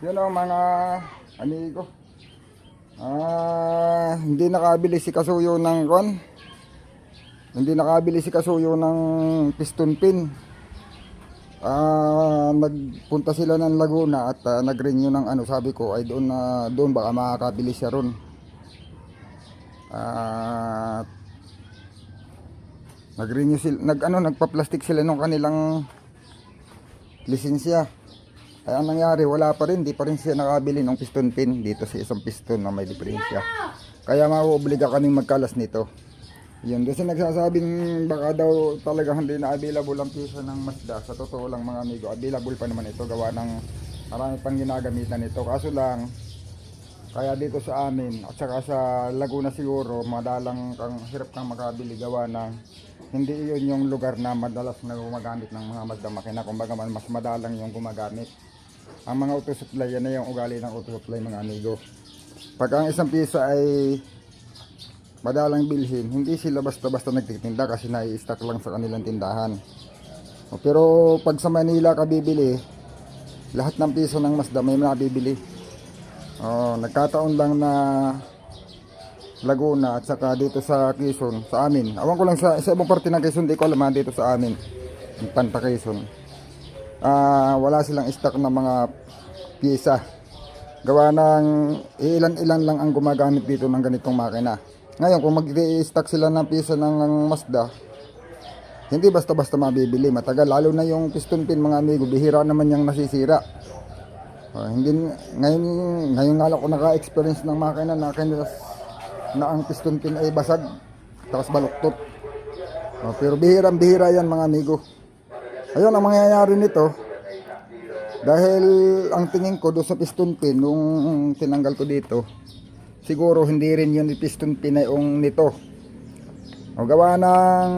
Yun ang mga amigo. Hindi nakabili si Kasuyo ng kon. Hindi nakabili si Kasuyo ng piston pin. Nagpunta sila ng Laguna at nag-renew ng ano, sabi ko ay doon baka makakabili siya ron. Nag-renew sila, nagpa-plastic sila nung kanilang lisensya. Ay ang nangyari, wala pa rin, di pa rin siya nakabili ng piston pin dito sa isang piston na may diferensya. Kaya mauobliga kaming magkalas nito. Yun, doon siya nagsasabing baka daw talaga hindi na available ang pyesa ng Mazda. Sa totoo lang mga amigo, available pa naman ito, gawa ng marami pang ginagamitan ito. Kaso lang, kaya dito sa amin at saka sa Laguna siguro, madalang hirap kang makabili, gawa ng hindi iyon yung lugar na madalas na gumagamit ng mga Mazda makina. Kumbaga mas madalang yung gumagamit. Ang mga auto supply, yan na yung ugali ng auto supply mga amigo. Pag ang isang pyesa ay madalang bilhin, hindi sila basta-basta nagtitinda kasi nai-stock lang sa kanilang tindahan. Pero pag sa Manila ka bibili, lahat ng piso ng Mazda may nabibili. Nagkataon lang na Laguna at saka dito sa Quezon, sa amin. Awan ko lang sa ibang parte ng Quezon, di ko alam dito sa amin, yung Panta Quezon. Wala silang stock ng mga pyesa. Gawa ng ilan-ilan lang ang gumagamit dito ng ganitong makina. Ngayon kung mag-i-stock sila ng pyesa ng Mazda, hindi basta-basta mabibili. Matagal, lalo na yung piston pin mga amigo, bihira naman yung nasisira. Ngayon nga lang ako naka-experience ng makina na ang piston pin ay basag tapos baluktot. Pero bihira yan mga amigo. Ayun ang mangyayari nito, dahil ang tingin ko doon sa piston pin nung tinanggal ko dito, siguro hindi rin yun yung piston pin ay yung nito. Gawa ng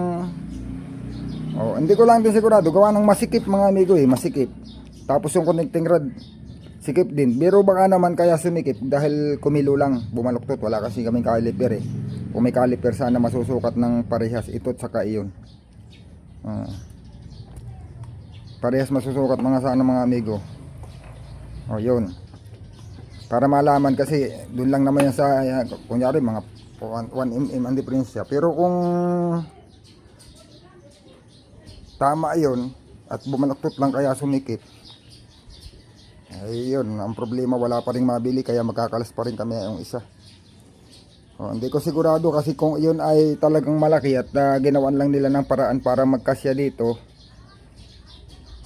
hindi ko lang din sigurado, gawa ng masikip mga amigo masikip. Tapos yung connecting rod sikip din. Pero baka naman kaya sumikip dahil kumilo lang, bumaluktot, wala kasi kaming caliper Kung may caliper sana masusukat ng parehas ito at saka iyon. Parehas masusukat mga sana mga amigo. Yun. Para malaman kasi doon lang naman yan sa kunyari mga 1 mm ang diferensya. Pero kung tama yun at bumaluktot lang kaya sumikip, ayun ang problema, wala pa rin mabili kaya magkakalas pa rin kami yung isa. Hindi ko sigurado kasi kung yun ay talagang malaki at ginawan lang nila ng paraan para magkasya dito,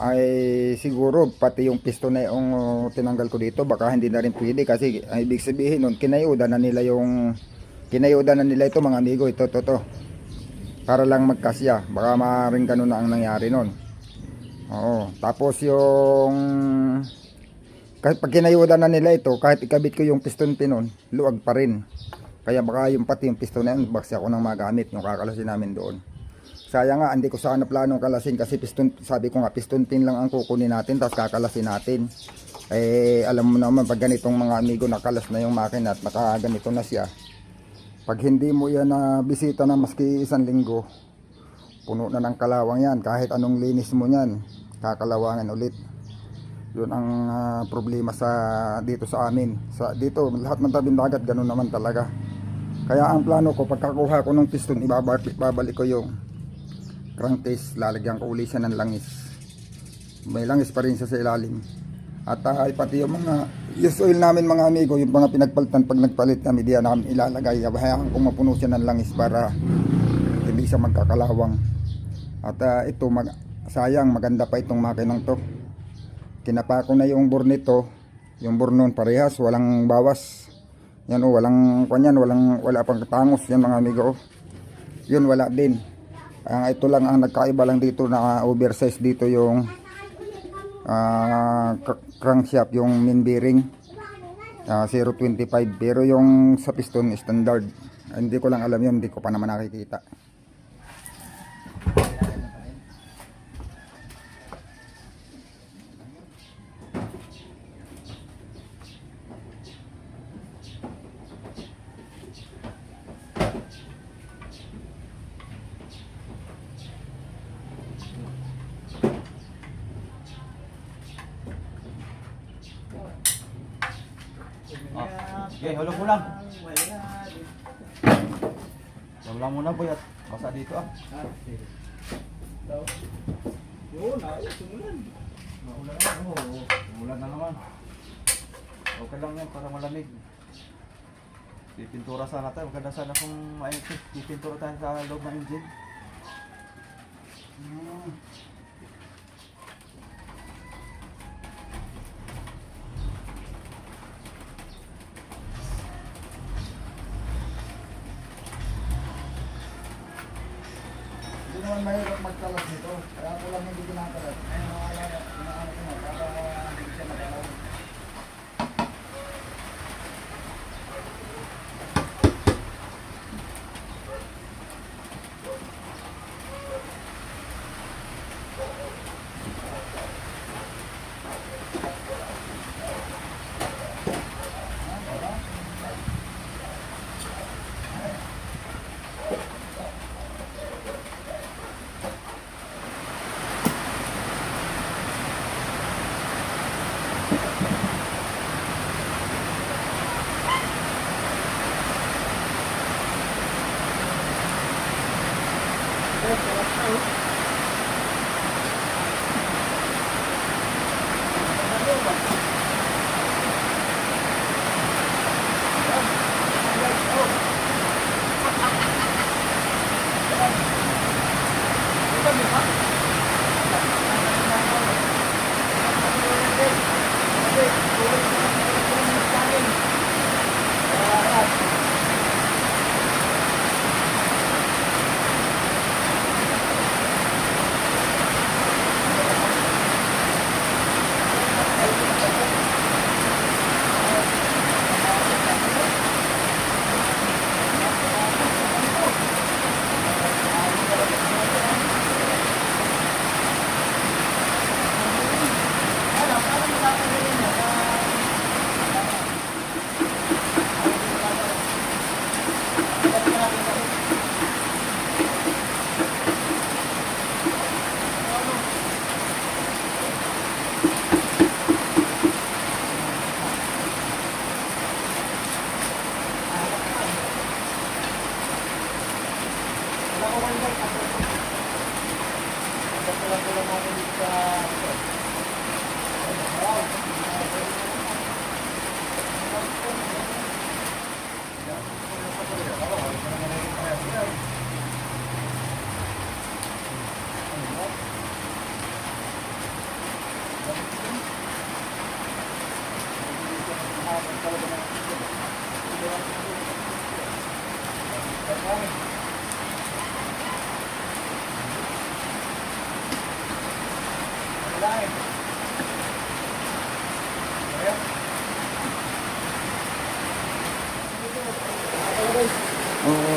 ay siguro pati yung piston na yung tinanggal ko dito baka hindi na rin pwede, kasi ang ibig sabihin nun kinayuda na nila ito mga amigo, ito para lang magkasya. Baka maaaring ganun na ang nangyari nun. Tapos yung kahit pag kinayuda na nila ito, kahit ikabit ko yung piston pin nun, luwag pa rin. Kaya baka pati yung piston na yun, baksi ako nang magamit yung kakalasin namin doon. Sayang nga, hindi ko sana planong kalasin kasi sabi ko nga, piston pin lang ang kukunin natin, tapos kakalasin natin. Alam mo naman, pag ganitong mga amigo, nakalas na yung makina at nakaganito na siya. Pag hindi mo yan na bisita na maski 1 linggo, puno na ng kalawang yan. Kahit anong linis mo yan, kakalawangan ulit. Yun ang problema dito sa amin. Dito, lahat ng tabing dagat, ganun naman talaga. Kaya ang plano ko, pagkakuha ko ng piston, ibabalik ko yung crankcase, lalagyan ko uli siya ng langis. May langis pa rin siya sa ilalim. At pati yung mga use oil namin mga amigo, yung mga pinagpalitan pag nagpalit kami, diyan namin ilalagay. Hayaan kong mapuno siya ng langis para hindi siya magkakalawang. At sayang, maganda pa itong makinang to. Kinapa ko na yung bore nito, yung bore nun parehas, walang bawas. Yan walang kanyan, wala pang tangos yan mga amigo. Yun wala din. Ito lang ang nagkaiba lang dito na oversize dito yung crankshaft, yung main bearing 0.25, pero yung sa piston standard. Hindi ko lang alam yun, hindi ko pa naman nakikita. Sige, hulog mo lang. Hulog lang muna boy at basa dito ah. Yun, ayos, umulan. Ulan na naman. Ulan na naman. Okay lang yan para malamig. Pipintura sana tayo. Maganda sana kung pipintura tayo sa loob ng engine. Hindi naman mahirap magkalat nito. Kaya ako lang hindi kinakalat. Ayun, inaano ko na. Para hindi siya magalaw.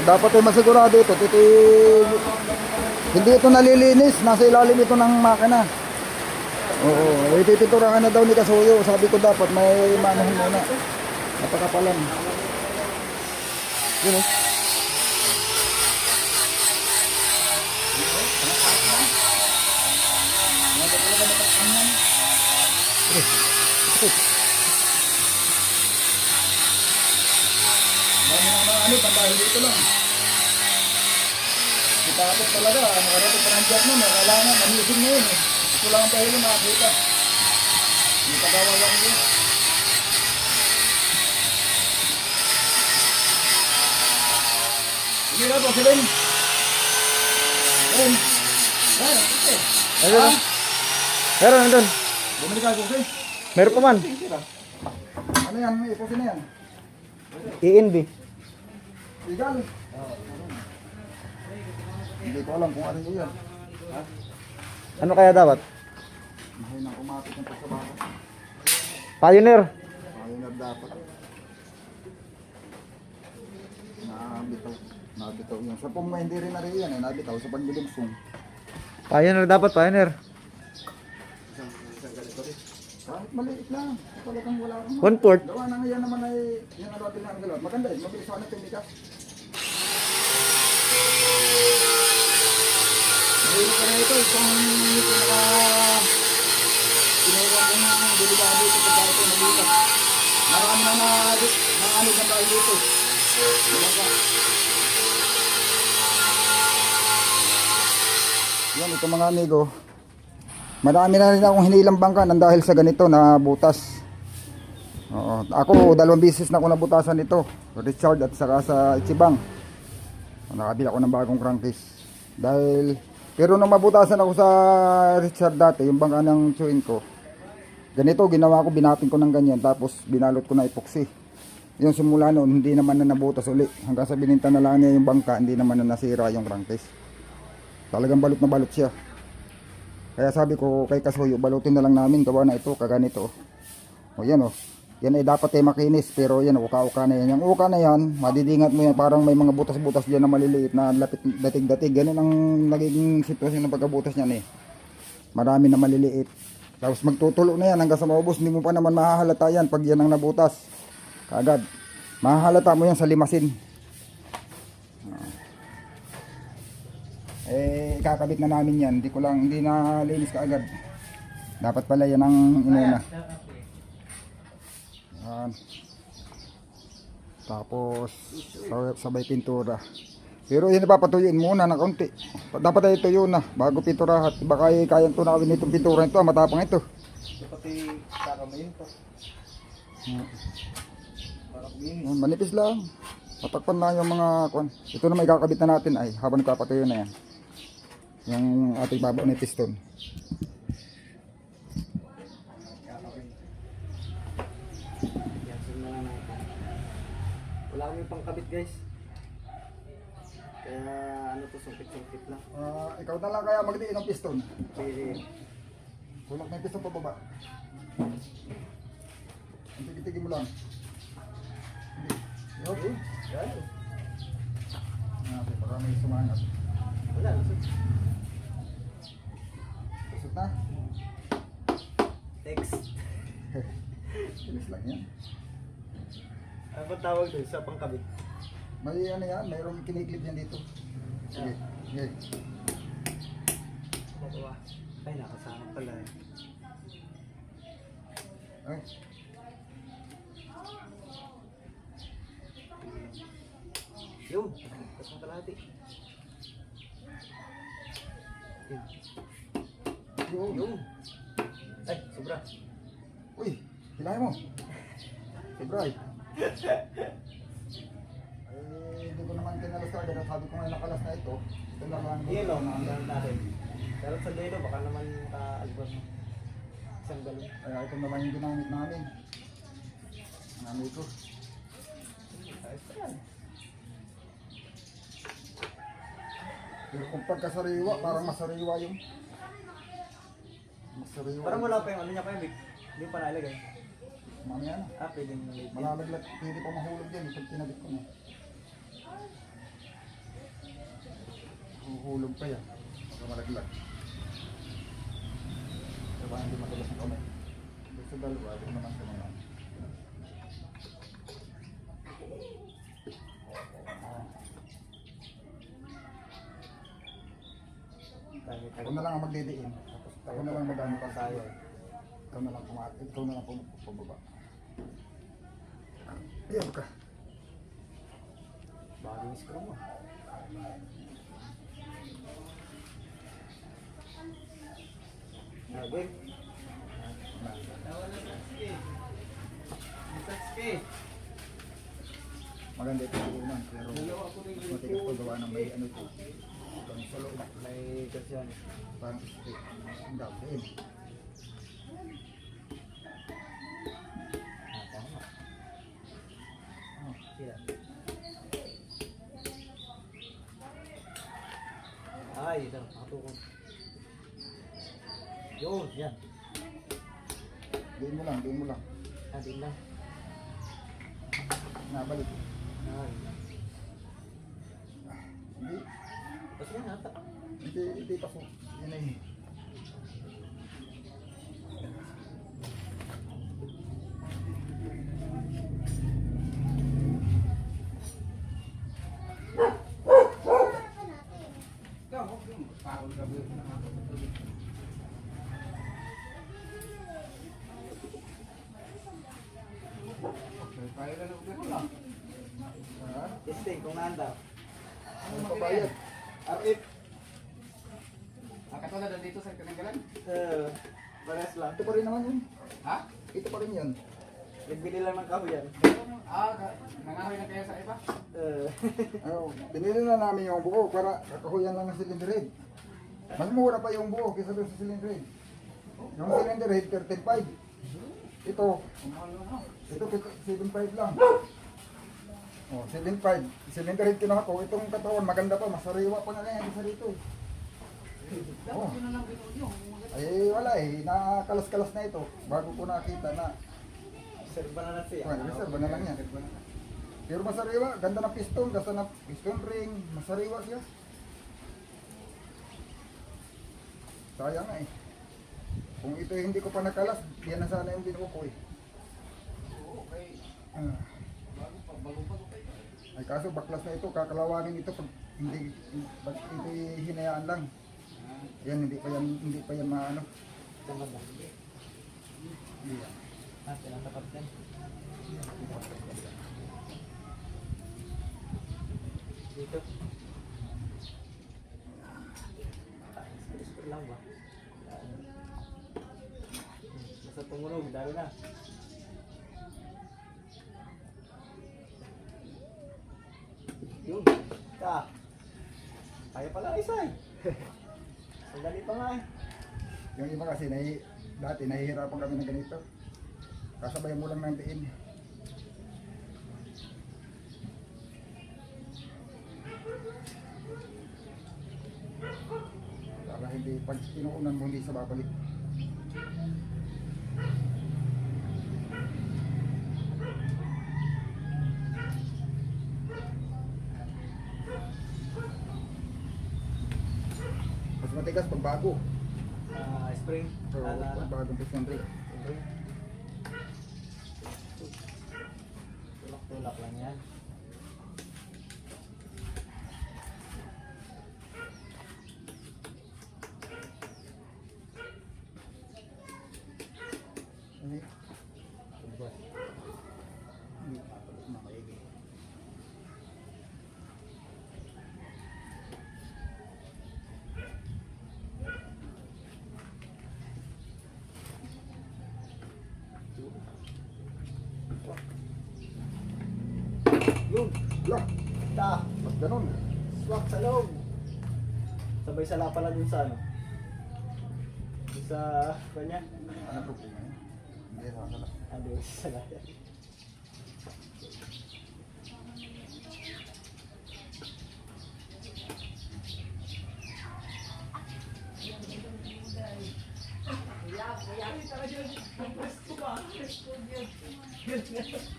Dapat ay masigurado ito. Hindi ito nalilinis. Nasa ilalim ito ng makina. Oo, ititurahan na daw ni Kasuyo. Sabi ko dapat may manahin muna. Napakapalan. Yun oh. Ano, pantahil dito lang. Ipakapit talaga, nakarating pa ng jack nun, kailangan, manisin mo yun eh. Ito lang ang pahilin, makakita. May pagawa lang yun. Hindi na po, silin. Silin. Ayun. Meron nandun. Bumili ka, Jose. Meron pa man. Ano yan, may ipusin na yan. ENB. Legal. Hindi ko alam kung ano yun. Ano kaya dapat? Mahay nang umatik ng pagkabaka. Pioneer. Ayun na dapat. Nabitaw yun. Sa pong hindi rin nari yan eh. Nabitaw sa panlilimsong. Pioneer dapat, Pioneer. Kahit maliit lang. Talagang wala akong One port. gawa na ngayon naman ay yung alatin na ang galot. Maganda eh. Mabilis ako ng tumikas. Ngayon ka na ito. Itong pinaka kinuha ko ng delikado ito pagka ito naglitas. Marami na naanod na tayo dito. Bangka. Yan, ito mga amigo. Marami na rin akong hinilang bangka nang dahil sa ganito na butas. Oo, ako 2 beses na ako nabutasan nito. Richard at saka sa Ichibang. Nakabila ako ng bagong crankcase. Pero nung mabutasan ako sa Richard dati, yung bangka ng chewing ko, ganito ginawa ko, binapin ko ng ganyan, tapos binalot ko na epoxy. Yung simula noon, hindi naman na nabutas uli. Hanggang sa bininta na lang niya yung bangka, hindi naman na nasira yung crankcase. Talagang balot na balot siya. Kaya sabi ko kay Kasuyo, balutin na lang namin, gawa na ito, kaganito. O yan o. Yan ay dapat ay makinis, pero yan, uka-uka na yan. Yung uka na yan, madidingat mo yan, parang may mga butas-butas dyan na maliliit na lapit, datig-datig. Ganun ang nagiging sitwasyon ng pagkabutas niyan eh. Marami na maliliit. Tapos magtutulo na yan hanggang sa maubos, hindi mo pa naman mahahalata yan pag yan ang nabutas. Kaagad. Mahahalata mo yan sa limasin. Kakabit na namin yan. Hindi na linis kaagad. Dapat pala yan ang inuna. Yan. Tapos sabay pintura. Pero yun papatuyuin muna ng kaunti. Dapat ay tuyo na bago pinturahan. Baka kayang tunawin itong pintura ito, matapang ito. Pati kakamayin to. Para kuminis. Manipis lang. Patakpan lang yung mga kwan. Ito na may kakabit na natin ay habang nagpapatuyo na yan. Yung ating babaw na piston. Wala kami pangkabit guys. Kaya ano to, sumpit-sumpit lang. Ikaw na lang kaya magdiin ng piston. Pwede. Sulak na yung piston pababa. Ang tigil mo lang. Okay. Yan. Okay, para may sumangat. Wala. Pusot na. Text. Bilis lang yan. Ano ba tawag doon sa pangkabit? May ano yan, mayroong kiniklip yan dito. Sige. Sige. Bawa. Ay, nakasama pala eh. Ay. Yun. Tapos mo kalahati. Yun. Yun. Ay, sobra. Uy, hilahin mo. Sobra eh. Hindi ko naman kinalas ka agad at sabi ko ngayon nakalas na ito. Ito na lang. Yun o, ang gano'n natin. Pero sa dito, baka naman ka-album mo. Isang galon. Kaya ito naman yung ginamit namin. Ang ano ito. Ayos pa yan. Pero kung pagkasariwa, parang masariwa yung. Masariwa. Parang wala pa yung ano niya pa yun, hindi pa nalagay. Mamaya na. Ah, pwedeng late. Malalaglag, hindi pa mahulog yan pag tinabit ko na. Huhulog pa yan. Baka malaglag. Diba hindi matulas ang kamay. Gusto dalawa, ito naman sa mga. Ako na lang ang magdidiin. Ako na lang mag-ano pa tayo. Ikaw na lang ikaw na lang pumababa. Ayan ka. Bagay yung screw mo. Bagay. Maganda ito unan pero matigas ko gawa ng may ano ito. Itong sa loob. May kasyan. Parang straight. Ang gawin. Tama. Yan. Ay, ito. Nakatukong. Yun, yan. Diin mo lang, diin mo lang. Atin lang. Nabalik. Ay. Hindi, Tapos yan, ata. hindi pa po. Yan ay. testing kung naanda. Ano pabayad? RF. Katulad na dito sa Kananggalan? Pares lang. Ito pa rin naman yun. Ha? Ito pa rin yun. Nagbili lang ng kahoy yan. Nangahoy na kayo sa iba? Oh, binili na namin yung buo para kakahuyan lang ng cylinder head. Mas mura pa yung buo kaysa doon sa cylinder head. Yung cylinder head, 13.5. Ito, ito 7.5 lang. Oh, 7.5. Cylinder head kinuha ko. Itong katawan, maganda pa. Masariwa pa nga yan sa dito. Oh. Ay, wala eh. Nakakalas-kalas na ito. Bago ko nakita na. Serba na lang siya. Well, reserve na lang yan. Pero masariwa. Ganda ng piston. Ganda ng piston ring. Masariwa siya. Sayang nga eh. Kung ito hindi ko pa nakalas, yan na sana yung binuo ko eh. Ay kaso baklas na ito, kakalawangin ito pag ito hinayaan lang. Yan hindi pa yan maano. Tama ba? Hindi yan. Tinatapat din. Dito. Spray lang ba? Basta tumunog, dami na. Yun. Kaya pala isa eh. Sandali pa nga eh. Yung iba kasi dati nahihirapan kami ng ganito. Kasabay mo lang ng diin. Para hindi pag inuunan mo hindi sa babalik. Mas matigas pag bago. Spring. So, pag bagong piston ring. Tulak-tulak lang yan. Ano yun? Hindi papalit na maigi. Yun. Lah, mas ganun. Swak sa loob. Sabay sala pala dun sa ano. Dun sa kanya. Ano problema yun? Hindi, nakakala. Ano yung sala yan.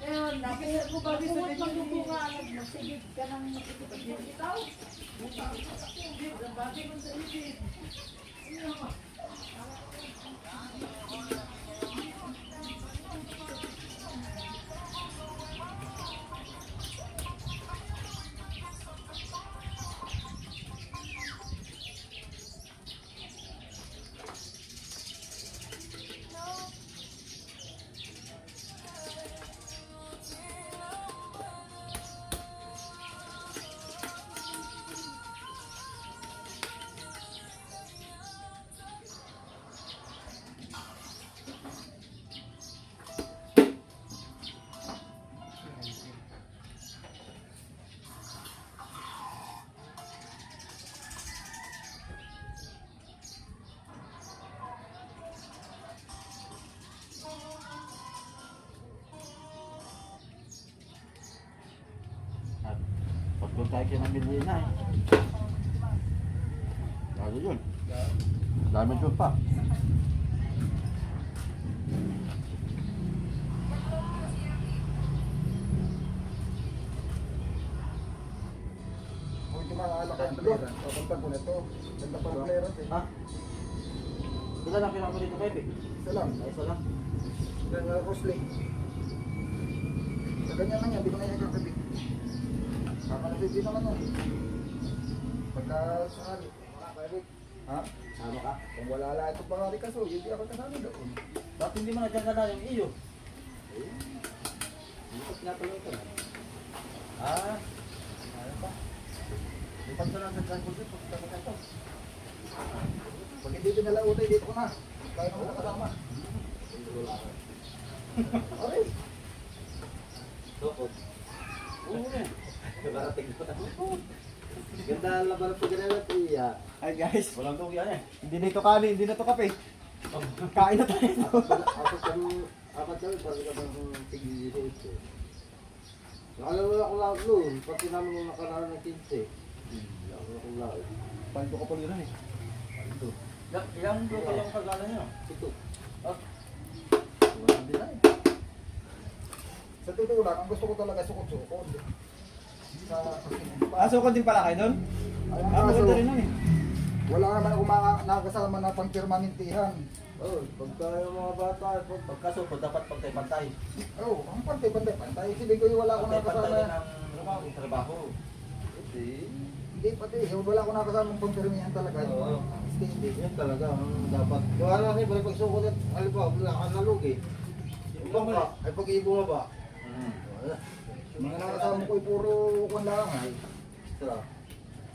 Ayun, nakita ko ba gusto mo magbubunga, magsigit ka ng itaw? Bagay mo sa isip. Pagpunta tayo ng Medina eh. Lalo yun. Dami yun pa. Kung hindi makakala ka ng clearance, papunta ko na ito. Ganda pa ng clearance eh. Ha? Ilan ang kailangan mo dito, Pepe? Isa lang. Ay, isa lang. Ganyan na Rosley. Sa ganyan lang yan, di ko na yung kakabit. Kakalasin din naman yan. Pagka sakali, makakabit. Ha? Ano ka? Kung wala lang ito pangari kaso, hindi ako kasama doon. Bakit hindi mo na dyan na yung iyo? Ikot nga pala ito. Ah, Ipag sa lang sa transport dito, pagkakot ito. Pag hindi dinala utay, dito ko na. Kaya na ko kasama. Aray. Tukod. Oo na. Kabarating ko na. Ganda ang laban ng pagkakot iya. Ay guys, Walang tugi yan eh. hindi na ito kanin, hindi na ito kape. Kain na tayo. Apat kami, parang ka bang tigil dito. Nakalala ako lahat doon, pati namin nung nakaraan ng 15. Nakalala ako lahat. Paano ko pa rin eh. Ito. Ilang ko kayong kagala nyo? Ito. Wala din na eh. Sa totoo lang, ang gusto ko talaga sukot-sukot. Sa Sukod din pala kayo doon? Ayun, Maganda kaso, rin nun eh. wala naman akong nakasama na pang permanentihan. Oh, pagka yung mga bata, pagkasukod, dapat pantay-pantay. Oo, ang pantay. Sabi ko yung wala akong Pantay-pantay nakasama. ng trabaho. Hindi. Hindi pati, wala akong nakasama pang permanentihan talaga. Oo. Hindi. Yan talaga ang dapat. Kaya na kasi balik pagsukod at halimbawa, wala kang nalugi. Ibang ka, ay pag-ibo mo ba? Wala. Mga nakasama ko ay puro kung lang ay. Sira.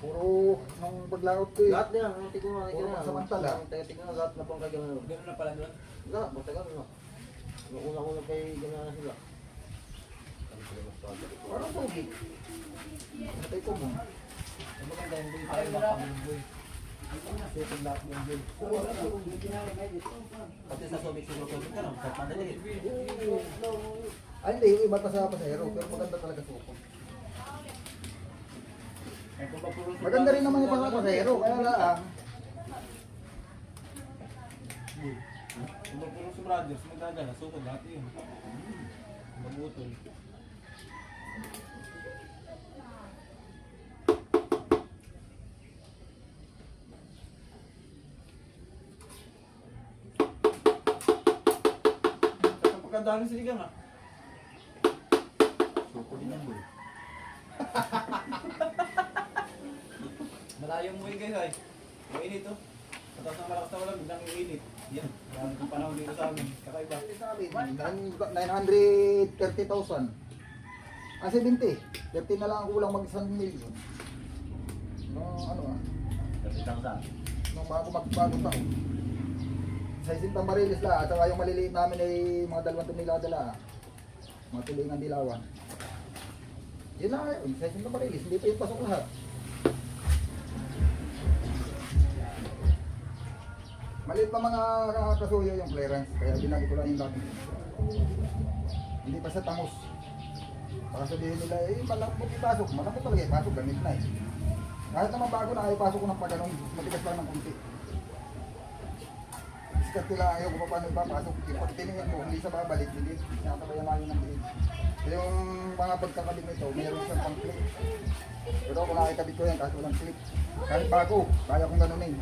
Puro nung paglaot ko eh. Lahat na yan, ang tigong na Puro pansamantala. Ang tigong na lahat na pang kagano. Ganun na pala doon. Wala, basta gano'n na. Nung una-una pa yung gano'n na sila. Parang pogi. Matay ko mo. Ang maganda yung boy tayo mga pamilboy. Second lap yung boy. Pati sa Subic siguro ka lang, kahit madali. Ay hindi, yung iba pa sa pasahero. Pero maganda talaga sukot. Ay, kung papuro sa Maganda rin naman yung sa pasahero. Kaya lang. Kung papuro sa brothers, magdadala. Sukod lahat yun. Mabutol. Sa pagkadami siligang ah. Suko din yan, boy. Malayong umuwi guys ay. Mainit oh. Tapos ng malakas na wala, biglang iinit. Yan. Yan ang panahon dito sa amin. Kakaiba. 930,000. Ah, 70. 30 na lang ang kulang mag 1 million. No, ano ah. Kapitang saan? Nung bagong taon. Sa isintang barilis la, at saka yung maliliit namin ay mga 2 tonelada. Mga tulingan dilawan. Yun lang yun, sa isintang barilis, hindi pa yung pasok lahat. Maliit pa mga kasuyo yung clearance, kaya binagi ko lang yung dati. Hindi pa sa tangos. Baka sabihin nila, malapot ipasok. Malapot talaga ipasok, gamit na eh. Kahit naman bago na, ipasok ko ng pagano'n, matigas lang ng kunti. Iskat nila, ayaw ko pa paano ipapasok. Pag tinignan mo, hindi sa babalik, hindi nakatabayamayo ng diin. Yung mga pagkakabit nito, mayroon siyang pang clip. Pero kung nakikabit ko yan, kahit walang clip. Kahit bago, kaya kong ganunin.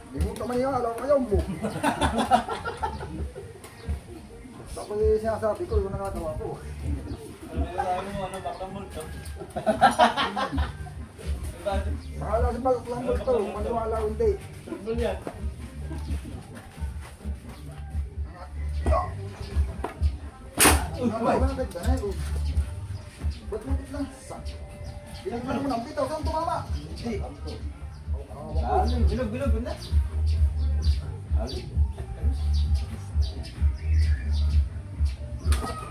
Hindi mo kamay yung ayaw mo. Tapos yung sinasabi ko, yung nakatawa ko. Ano nila mo, ano, baklang multo? Bahala sa baglang mo ito, maniwala o hindi. Turbol yan. Bakit ka na yun? Ba't mo lang? Binagman mo ng pitaw, saan tumama? Hindi. Bilog, ganda.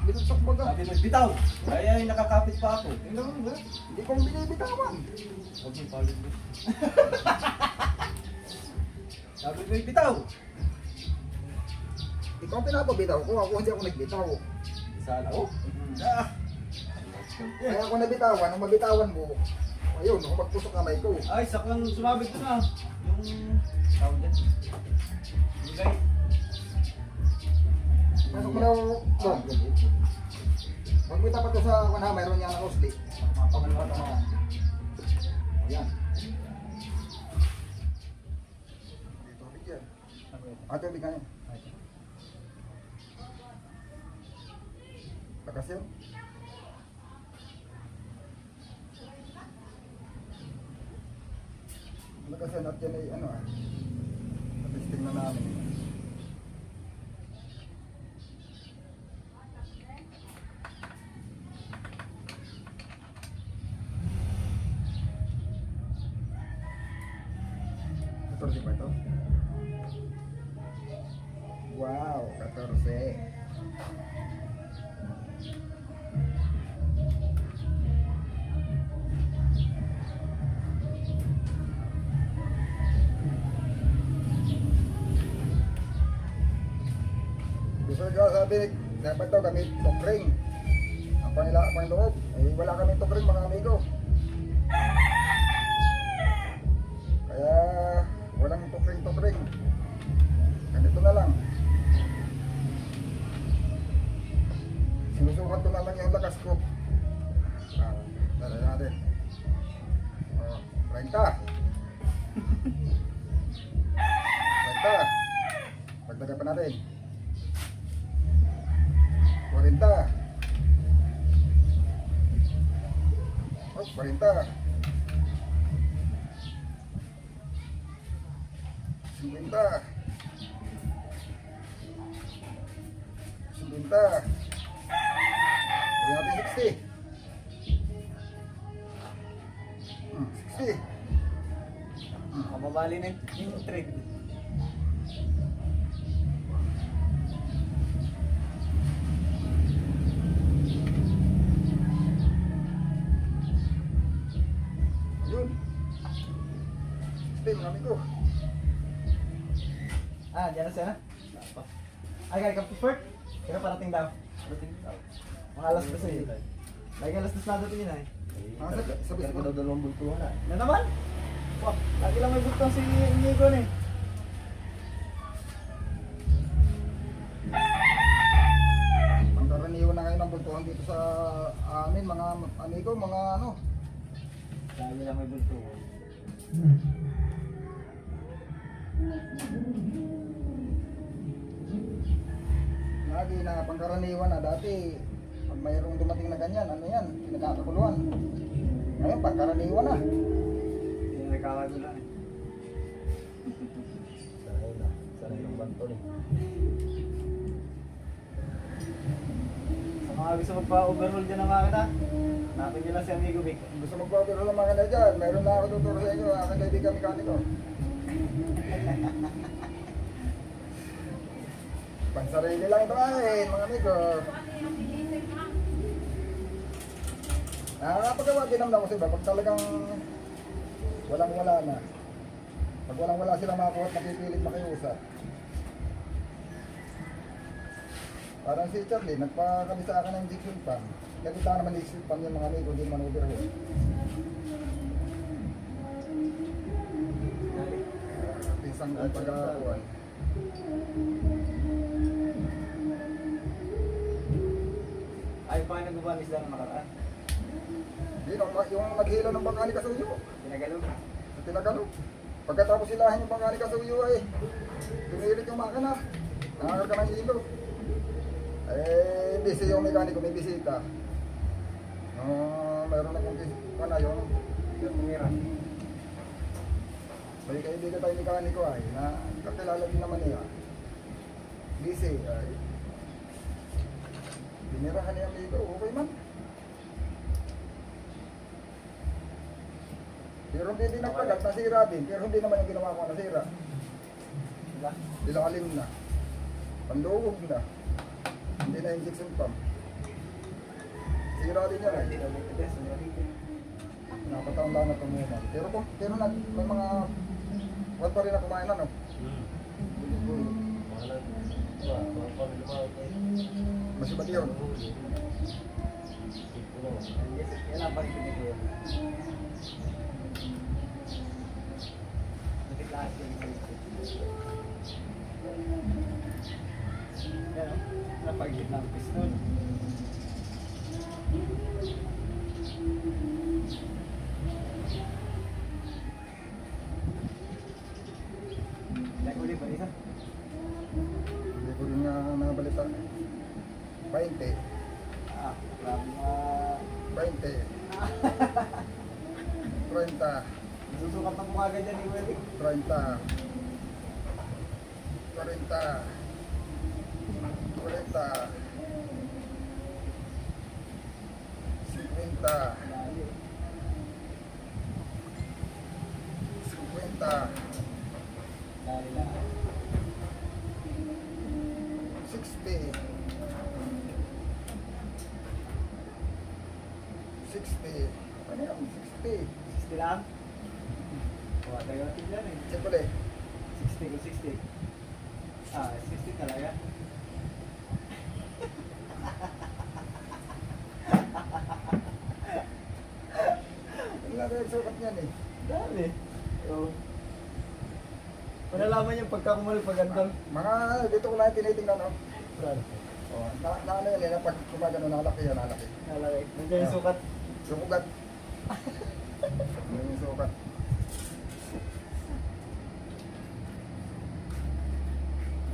Binagsak baga. Sabi mo, bitaw. Kaya yung nakakapit pa ako. Hindi mo ba? Hindi ko binibitawan. Huwag mo paulit mo. Sabi mo, bitaw. Ikaw ang pinapabitaw ko, ako hindi ako nagbitaw. Sana ko. Kaya ako nabitawan, nung mabitawan mo, ayun, ako magpusok kamay ko. Ay, sakang sumabit ko na. Yung... tawag dyan. Yung guide. Pasok mo daw doon. Pag may tapat ko sa kanha, mayroon niya ng usli. Mapagalawa ka naman. Ayan. Tubig yan. Tubig ka niya. Lakas yun. Lakas yan at yan ay ano ah. Natisting na namin. 14 pa ito. Wow, 14. Gusto ko sabi, dapat daw kami tokring. Ang pangloob, eh wala kami tokring mga amigo. Kaya walang tokring-tokring. Ganito na lang. Sinusukat ko na lang yung lakas ko. Dala natin. 30. 30. Pagdaga pa natin. 40. Oh, 40. 50. 50. Gawin natin 60. 60. Mababali na yung trade. Yun. 60 mga amigo. Diyan na siya na. Ay, kaya ka-preferred? Kaya parating daw. Mga alas 12 eh. Lagi alas 12 na dating yun ay. Sabi Kaya ko daw dalawang bultuhan na. Na naman? Wah, lagi lang may butang si Inigo eh. Pangkaraniwan na ngayon ang bultuhan dito sa amin mga amigo, mga ano. Lagi lang may bultuhan. Lagi na pangkaraniwan na dati pag mayroong dumating na ganyan, ano yan, pinagkakaguluhan. Ngayon pangkaraniwan na. Hindi na nagkakagulan eh. Sanay na. Sanay ng banton eh. Sa mga gusto magpa-overhaul dyan ng makina, hanapin nyo lang si Amigo Vic. Gusto magpapiro ng mga na dyan, meron na ako tuturo sa inyo, aking kaibigan mekaniko. Pansarili lang ito ay, mga amigo. Nakakapagawa din naman ako sa iba, pag talagang walang-wala na. Pag walang-wala silang makuha at napipilit makiusap. Parang si Charlie, nagpakami sa akin ng injection pan. Nakita naman yung injection pan yung mga amigo, hindi naman overhaul. Pisang kong pag-aakuan. Ay, paano nagbubuhan isda ng makaraan? Hindi, yung naghilo ng bangkani kasuyo. Pinagalog. Sa tinagalog. Pagkatapos silahin yung bangkani kasuyo ay tumilit yung makina. Nangagal ka ng hilo. Eh, busy yung mekaniko, may bisita. Mayroon na kong bisita na yun. Yung tumira. May kaibigan tayo mekaniko ay na kakilala din naman niya. Busy ay binirahan niya amigo, okay man. Pero hindi din nagpagat, nasira din. Pero hindi naman yung ginawa ko nasira. Diba? Dilakalim na. Panduog na. Hindi na injection pump. Sira din yan eh. Napataon lang na tumuman. Pero may mga wag pa rin na kumain na no? Masibad yun. Yan ang pag-ibig ko yun. Nakitlaas yung yan o, napag-ibig ng piston. Uli ba isa? Hindi ko rin nga nabalita. 20. Grabe mga... 20. 30. Nasusukat na mukha agad yan ni Willy. 30. 40. 40. 50. 50. $60. Ano yan? 60. 60 lang? Wala tayo natin dyan eh. Check ulit. 60 kung 60. Ah, 60 talaga. Wala na yung sukat niyan eh. Dami. Oo. Malalaman yung pagkakumali pag andang. Mga dito ko lang tinitingnan oh. Brad. Oh, na ano yan eh, pag kumagano nalaki yan, nalaki. Nalagay. Nandiyan yung sukat. Yung ugat. Yung sukat.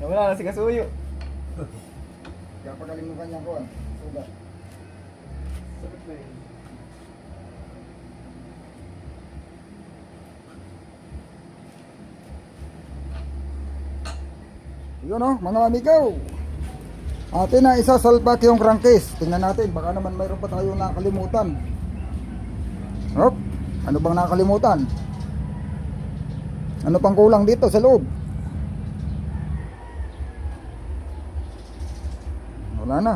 Wala na si Kasuyo. Kaya pagkalimutan niya ko ah. Sugat. Sakit na yun. Yun oh, mga amigaw. Atin na isasalpak yung crankcase. Tingnan natin, baka naman mayroon pa tayong nakalimutan. Hop, ano bang nakalimutan? Ano pang kulang dito sa loob? Wala na.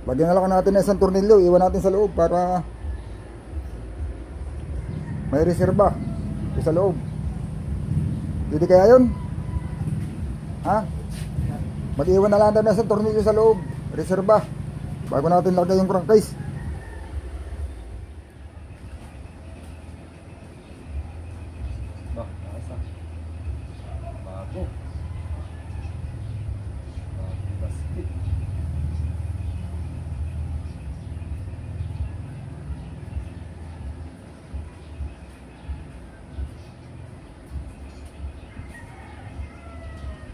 Lagyan na lang natin ng isang tornilyo, iwan natin sa loob para may reserba sa loob. Pwede kaya yun? Ha? Mag-iwan na lang tayo ng isang tornilyo sa loob, reserba, bago natin lagay yung crankcase. Bah, nakasa. Bago. Bago basket.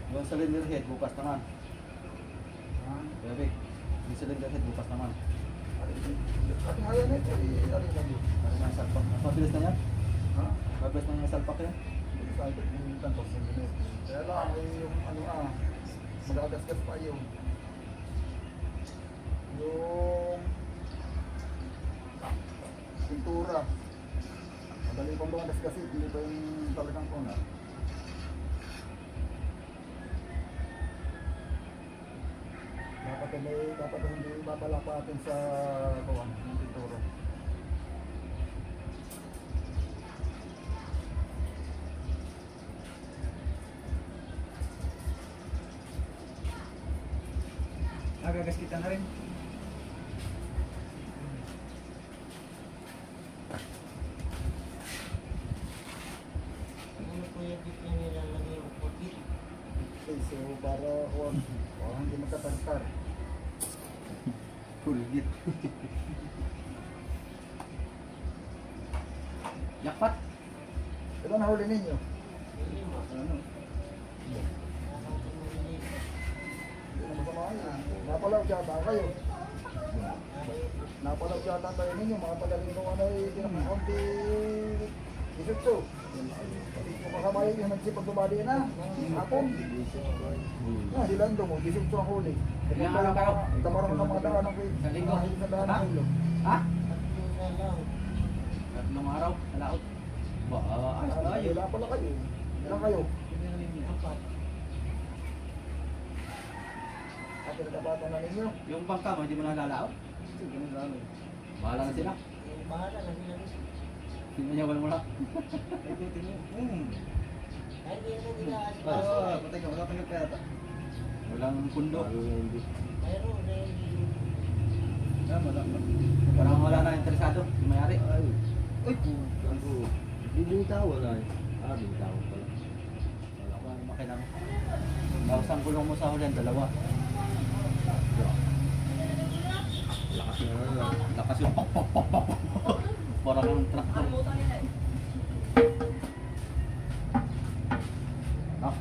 Yung cylinder head bukas naman. Bebe, yung cylinder head bukas naman. Ating hayan ito, i-alin lang yun. Ano na yung salpak? Mas mabilis na yan? Ha? Mabilis na yung salpak yan? Kaya lang, yung ano magagasgas pa yung pintura. Madali pang bumagas kasi, hindi pa yung talagang kuna. Dapat hindi babalapatin sa kawan, yung pintura. Nagagas kita na rin. Ano po yung dito nilalagay yung puti? Okay, so para hindi magkatagtar. Kulgit. Yakpat. Ilan nahuli ninyo? Ano? Hindi na masama yan. Napalaw yata kayo. Napalaw yata tayo ninyo. Mga pagaling nung ano ay kinakaunti isutso. Kung kasama yun yung nagsipag bumali na. Hapon. Dilando mo. Isutso ang huli. Ilang araw kayo? Tamarang ng mga daan ng Sa linggo? Sa daan ng kilo. Ha? Tatlo na lang. Tatlong araw? Alaot? Ba, ayos na ayos. Wala pala kayo. Ilan kayo? Apat. At pinagkabatan na ninyo. Yung bangka mo, hindi mo na lalaot? Sige, ganun lang. Bahala na sila. Yung bahala na sila. Sinanyawan mo na. Ay, hindi na nila Patay ka, wala kang pera. Walang pundo. mayroon na hindi. Parang wala na interesado, yung mayari. Uy, bibintawan na. Bintawan pala. Wala ko ang makinang. Tapos ang gulong mo sa hulihan, dalawa. Lakas yung lakas yung pok pok pok pok. Parang ang traktor. Ah.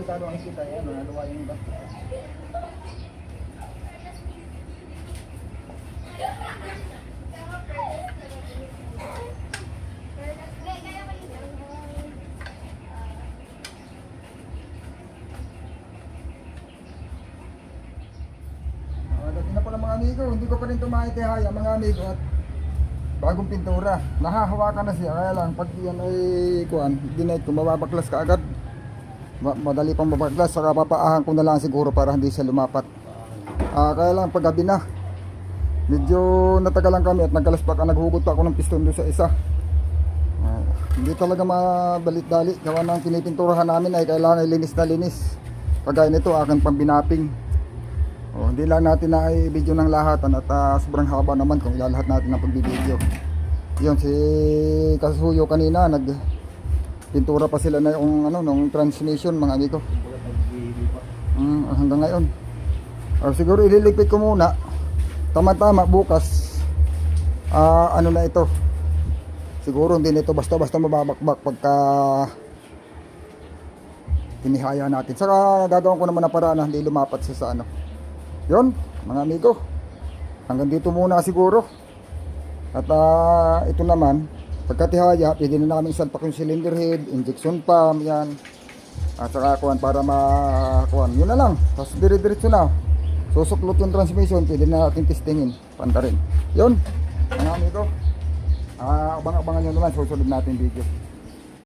delikado ang kita yan, naluwa yung iba. Dating na pala mga amigo, hindi ko pa rin tumaitihaya mga amigo at bagong pintura. Nahahawakan na siya, kaya lang pag yan ay kuan, dinate ko, mababaklas ka agad. Madali pang mabaklas, saka papaahan ko na lang siguro para hindi siya lumapat. Kaya lang pag gabi na, medyo natagalan kami at nagkalaspak, naghugot pa ako ng piston doon sa isa. Hindi talaga mabalit-dali, gawa ng pinipinturahan namin ay kailangan linis na linis. Kagaya nito, aking pambinaping. Hindi lang natin na i-video ng lahatan at sobrang haba naman kung ilalahat natin ng pagbibideo. Yun, si Kasuyo kanina, nagpintura pa sila na yung nung transmission mga amigo. Hanggang ngayon. Siguro ililigpit ko muna. Tama-tama bukas. Ano na ito. Siguro hindi nito basta-basta mababakbak pagka tinihaya natin. Saka gagawin ko naman na paraan na hindi lumapat siya sa ano. Yun, mga amigo. Hanggang dito muna siguro. At ito naman, pagkatihaya, pwede na namin isalpak yung cylinder head, injection pump, yan. At saka kuhan para makuhan. Yun na lang. Tapos dire-diretso na. Susuklot yung transmission, pwede na natin testingin. Panta rin. Yun, mga amigo. Abang-abangan nyo naman, susunod natin video.